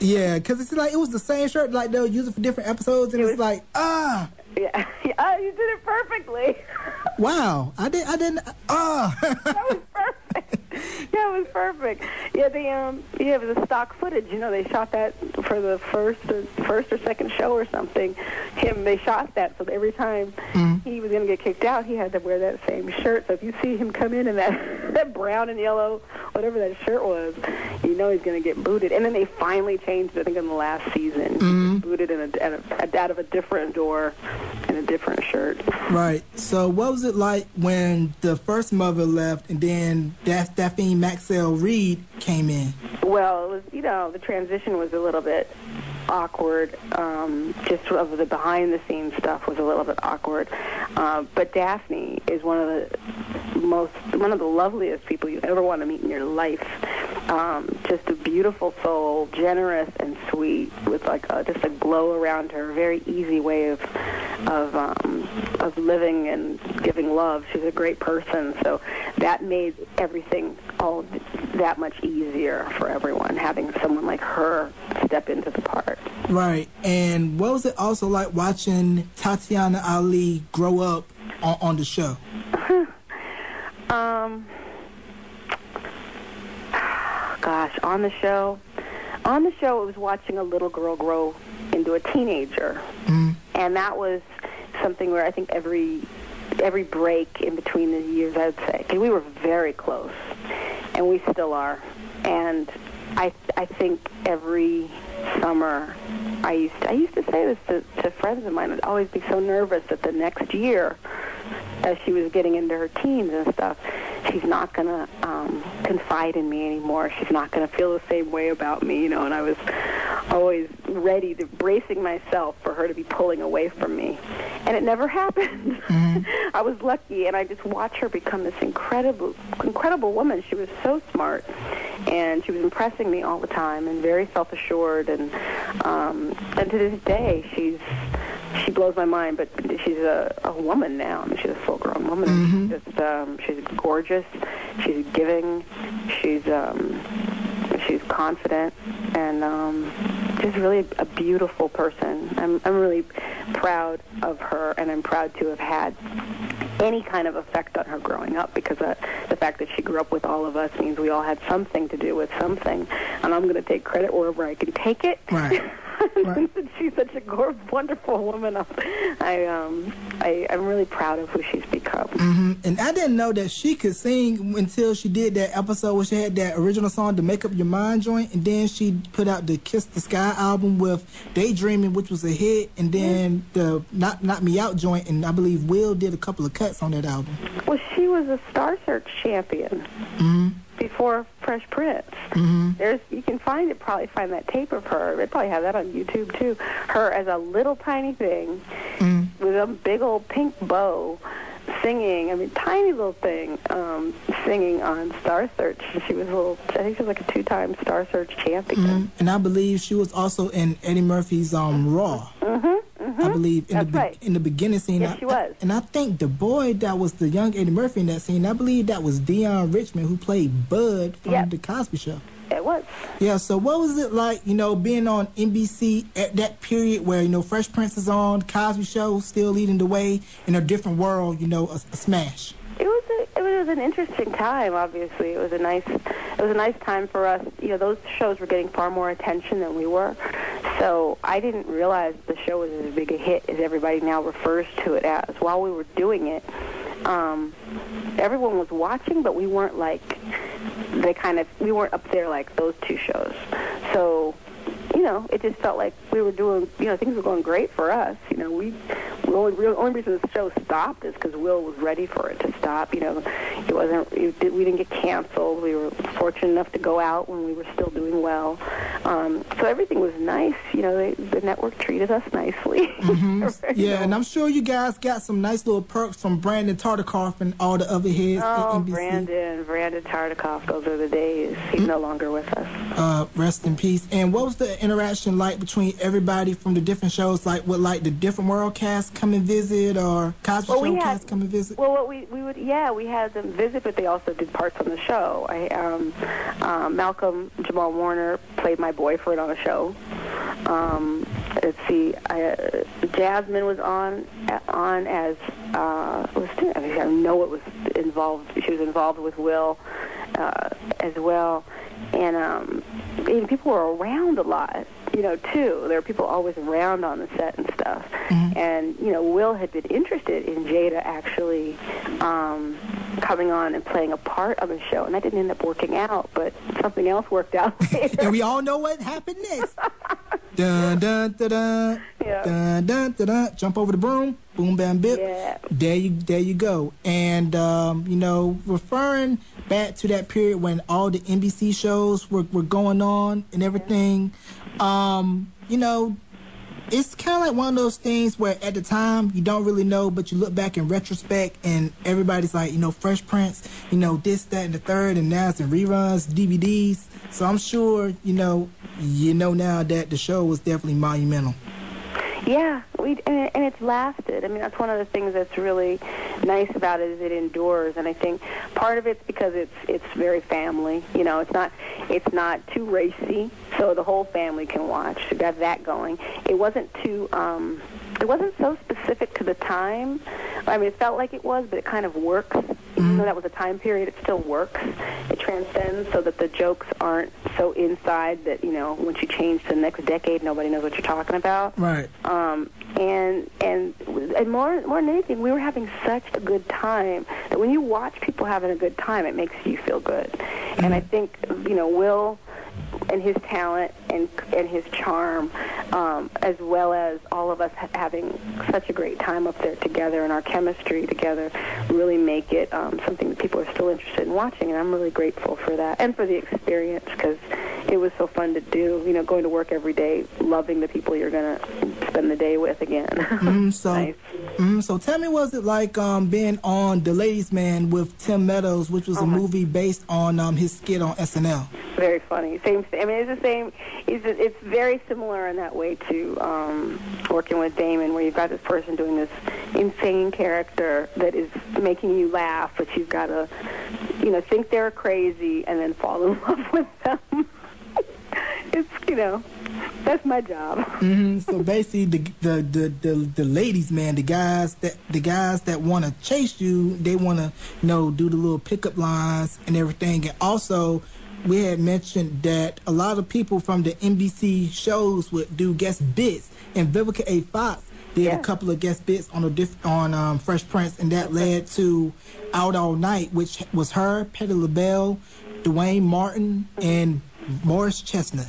Yeah, because it's like it was the same shirt, like they'll use it for different episodes, and it's like, Yeah, you did it perfectly. Wow, I didn't. That was perfect. Yeah, it was perfect. Yeah, it was a stock footage. You know, they shot that for the first or second show or something. They shot that, so every time he was going to get kicked out, he had to wear that same shirt. So if you see him come in that brown and yellow, whatever that shirt was, you know he's going to get booted. And then they finally changed it, I think, in the last season. He was booted out of a different door in a different shirt. Right. So what was it like when the first mother left and then Daphne Maxwell Reed came in? Well, it was, the transition was a little bit awkward. Just of the behind-the-scenes stuff was a little bit awkward. But Daphne is one of the loveliest people you ever want to meet in your life. Just a beautiful soul, generous and sweet, with just a glow around her. A very easy way of living and giving love. She's a great person, so that made everything all that much easier for everyone, having someone like her step into the part. Right. And what was it also like watching Tatiana Ali grow up on the show? Gosh, on the show, it was watching a little girl grow into a teenager, and that was something where I think every break in between the years, I'd say, 'cause we were very close, and we still are, and I think every summer, I used to say this to friends of mine. I'd always be so nervous that the next year, as she was getting into her teens and stuff, she's not going to confide in me anymore. She's not going to feel the same way about me, and I was always bracing myself for her to be pulling away from me. And it never happened. I was lucky, and I just watched her become this incredible woman. She was so smart, and she was impressing me all the time, and very self-assured, and to this day, she blows my mind, but she's a woman now. I mean, she's a full-grown woman. She's gorgeous. She's giving. She's confident, and just really a beautiful person. I'm really proud of her, and I'm proud to have had any kind of effect on her growing up, because the fact that she grew up with all of us means we all had something to do with something, and I'm going to take credit wherever I can take it. Right. Right. She's such a wonderful woman. I'm really proud of who she's become. And I didn't know that she could sing until she did that episode where she had that original song, the Make Up Your Mind joint, and then she put out the Kiss the Sky album with Daydreaming, which was a hit, and then the Knock Me Out joint, and I believe Will did a couple of cuts on that album. Well, she was a Star Search champion. Before Fresh Prince. You can probably find that tape of her. They probably have that on YouTube too. Her as a little tiny thing with a big old pink bow, singing. Tiny little thing, singing on Star Search. She was I think she was like a 2-time Star Search champion. And I believe she was also in Eddie Murphy's Raw. I believe in the beginning scene. Yes, she was. And I think the boy that was the young Eddie Murphy in that scene, I believe that was Deion Richmond, who played Bud from The Cosby Show. It was. Yeah, so what was it like, being on NBC at that period where, Fresh Prince is on, Cosby Show still leading the way, in a different world, a smash? It was an interesting time. Obviously, it was a nice time for us. Those shows were getting far more attention than we were. So I didn't realize the show was as big a hit as everybody now refers to it as. While we were doing it, everyone was watching, but we weren't we weren't up there like those two shows. So, it just felt like we were doing, things were going great for us. The only reason the show stopped is because Will was ready for it to stop. We didn't get canceled. We were fortunate enough to go out when we were still doing well. So everything was nice. The network treated us nicely. Yeah, and I'm sure you guys got some nice little perks from Brandon Tartikoff and all the other heads at NBC. Brandon Tartikoff, those are the days. He's no longer with us. Rest in peace. And what was the interaction like between everybody from the different shows? Like, would the different world cast come and visit, or Cosby Show cast come and visit? Well, we had them visit, but they also did parts on the show. Malcolm Jamal Warner played my boyfriend for it on a show. Let's see, Jasmine was on as I know it was involved. She was involved with Will as well, and people were around a lot. Too. There were people always around on the set and stuff. Mm-hmm. And, Will had been interested in Jada actually coming on and playing a part on the show. And that didn't end up working out, but something else worked out later. And we all know what happened next. Dun, dun, dun, dun. Yeah. Dun, dun, dun, dun. Jump over the broom. Boom, bam, bip. Yeah. There you go. And, referring back to that period when all the NBC shows were going on and everything, it's kind of like one of those things where at the time you don't really know, but you look back in retrospect and everybody's like, Fresh Prince, this, that, and the third, and now it's in reruns, DVDs. So I'm sure, now that the show was definitely monumental. Yeah, and it's lasted. I mean, that's one of the things that's really nice about it is it endures, and I think part of it's because it's very family. It's not too racy, so the whole family can watch. You got that going. It wasn't so specific to the time. I mean, it felt like it was, but it kind of works. Even though that was a time period, it still works. It transcends so that the jokes aren't so inside that, once you change to the next decade, nobody knows what you're talking about. Right. And more than anything, we were having such a good time that when you watch people having a good time, it makes you feel good. Mm-hmm. And I think, Will and his talent and his charm, as well as all of us having such a great time up there together and our chemistry together really make it something that people are still interested in watching, and I'm really grateful for that and for the experience because it was so fun to do, going to work every day, loving the people you're going to spend the day with again. Nice. So tell me, was it like being on The Ladies' Man with Tim Meadows, which was a movie based on his skit on SNL? Very funny. Same. I mean, it's the same. It's very similar in that way to working with Damon, where you've got this person doing this insane character that is making you laugh, but you've got to, think they're crazy and then fall in love with them. It's, that's my job. Mm-hmm. So basically, the ladies' man, the guys that want to chase you, they want to, do the little pickup lines and everything, and also. We had mentioned that a lot of people from the NBC shows would do guest bits, and Vivica A. Fox did a couple of guest bits on Fresh Prince, and that led to Out All Night, which was her, Patti LaBelle, Dwayne Martin, and Morris Chestnut.